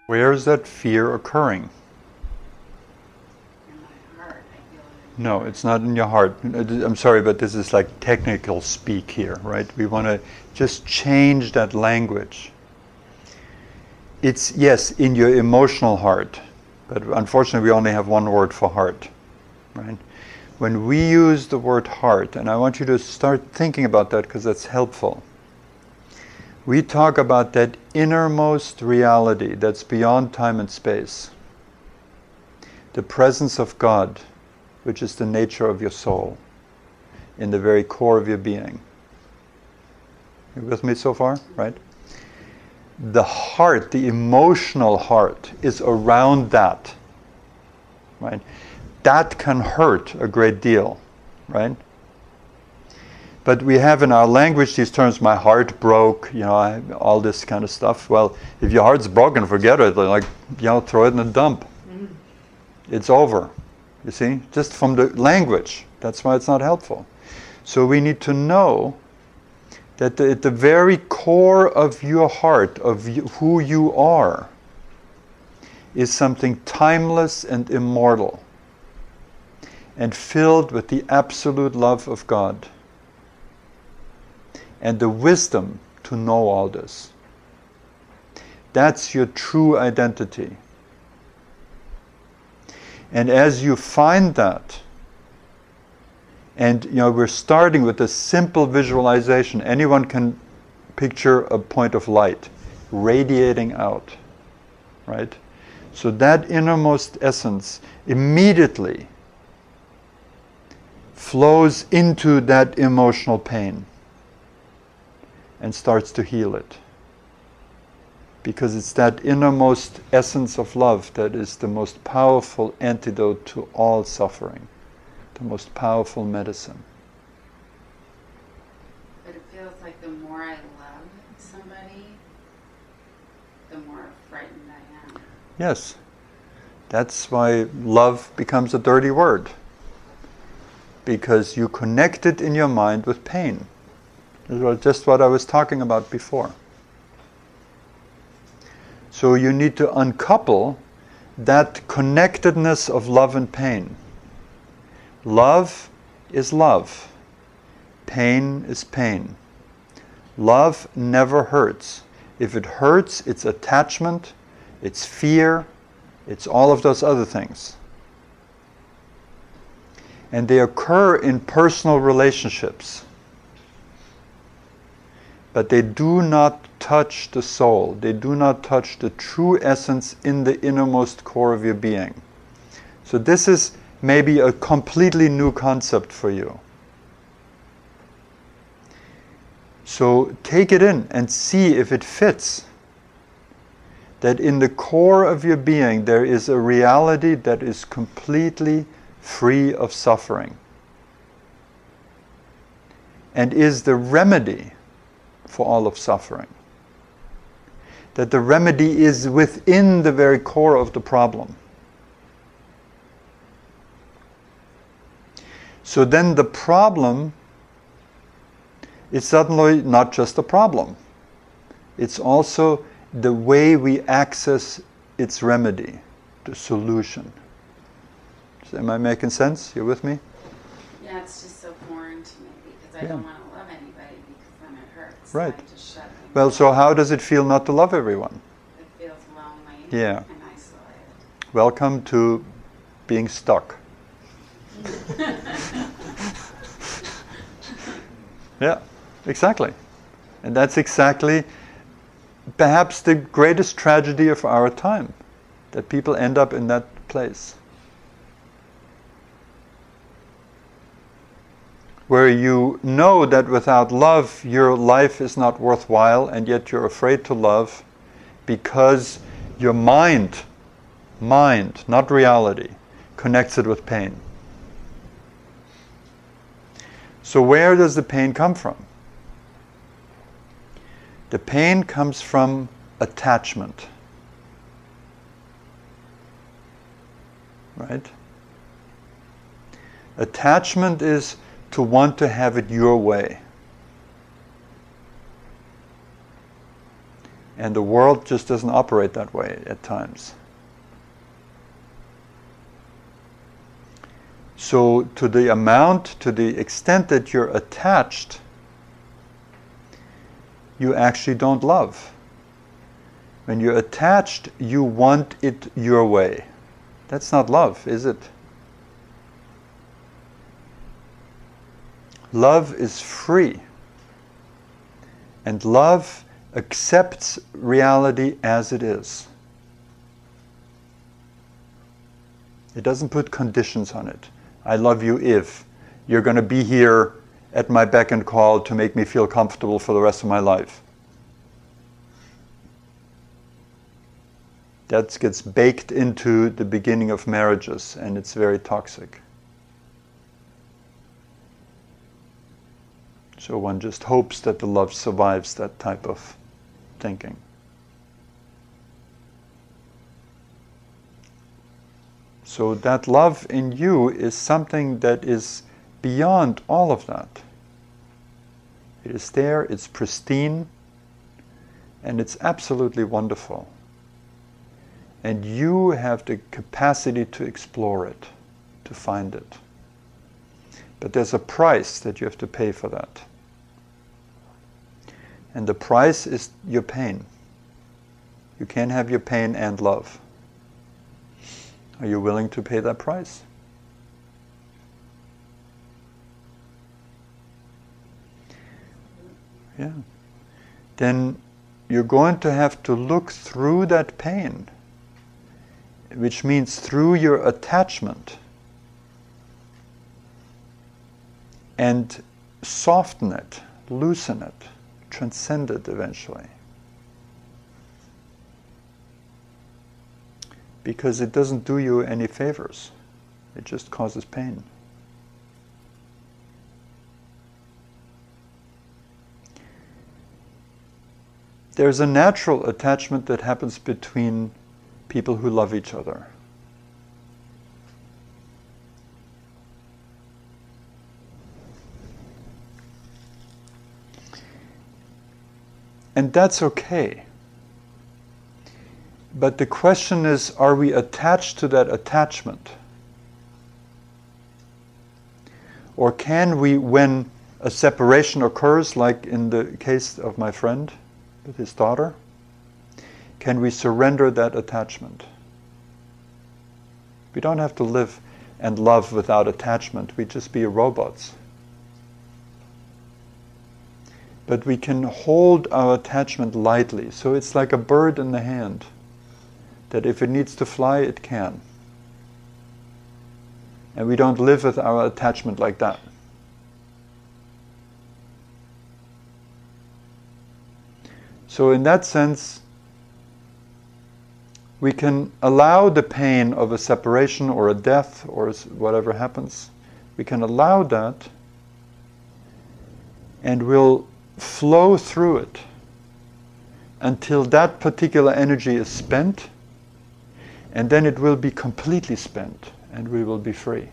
Where is that fear occurring? In my heart, I feel it. No, it's not in your heart. I'm sorry, but this is like technical speak here, right? We want to just change that language. It's, yes, in your emotional heart, but unfortunately we only have one word for heart, right? When we use the word heart, and I want you to start thinking about that because that's helpful. We talk about that innermost reality that's beyond time and space. The presence of God, which is the nature of your soul, in the very core of your being. You with me so far, right? The heart, the emotional heart, is around that, right? That can hurt a great deal, right? But we have in our language these terms, my heart broke, all this kind of stuff. Well, if your heart's broken, forget it. Like, throw it in a dump. Mm-hmm. It's over. You see? Just from the language. That's why it's not helpful. So we need to know that at the very core of your heart, of who you are, is something timeless and immortal and filled with the absolute love of God and the wisdom to know all this. That's your true identity. And as you find that, and we're starting with a simple visualization. Anyone can picture a point of light radiating out, right? So that innermost essence immediately flows into that emotional pain and starts to heal it. Because it's that innermost essence of love that is the most powerful antidote to all suffering, the most powerful medicine. But it feels like the more I love somebody, the more frightened I am. Yes. That's why love becomes a dirty word. Because you connect it in your mind with pain. This was just what I was talking about before. So you need to uncouple that connectedness of love and pain. Love is love. Pain is pain. Love never hurts. If it hurts, it's attachment, it's fear, it's all of those other things. And they occur in personal relationships. But they do not touch the soul. They do not touch the true essence in the innermost core of your being. So this is maybe a completely new concept for you. So take it in and see if it fits. That in the core of your being there is a reality that is completely free of suffering. And is the remedy for all of suffering. That the remedy is within the very core of the problem. So then the problem is suddenly not just a problem. It's also the way we access its remedy, the solution. Am I making sense? You with me? Yeah, it's just so foreign to me because I don't want to love anybody because then it hurts. Right. So I just shut them Well, down. so how does it feel not to love everyone? It feels lonely Yeah. and isolated. Welcome to being stuck. Yeah, exactly. And that's exactly perhaps the greatest tragedy of our time, that people end up in that place. Where you know that without love your life is not worthwhile, and yet you're afraid to love because your mind, not reality, connects it with pain. So where does the pain come from? The pain comes from attachment. Right? Attachment is to want to have it your way. And the world just doesn't operate that way at times. So to the extent that you're attached, you actually don't love. When you're attached, you want it your way. That's not love, is it? Love is free. And love accepts reality as it is. It doesn't put conditions on it. I love you if you're going to be here at my beck and call to make me feel comfortable for the rest of my life. That gets baked into the beginning of marriages, and it's very toxic. So one just hopes that the love survives that type of thinking. So that love in you is something that is beyond all of that. It is there, it's pristine, and it's absolutely wonderful. And you have the capacity to explore it, to find it. But there's a price that you have to pay for that. And the price is your pain. You can't have your pain and love. Are you willing to pay that price? Yeah. Then you're going to have to look through that pain, which means through your attachment, and soften it, loosen it, transcend it eventually. Because it doesn't do you any favors. It just causes pain. There's a natural attachment that happens between people who love each other. And that's okay. But the question is, are we attached to that attachment? Or can we, when a separation occurs, like in the case of my friend with his daughter, can we surrender that attachment? We don't have to live and love without attachment. We just be robots. But we can hold our attachment lightly. So it's like a bird in the hand, that if it needs to fly, it can. And we don't live with our attachment like that. So in that sense, we can allow the pain of a separation or a death or whatever happens. We can allow that, and we'll flow through it until that particular energy is spent, and then it will be completely spent and we will be free.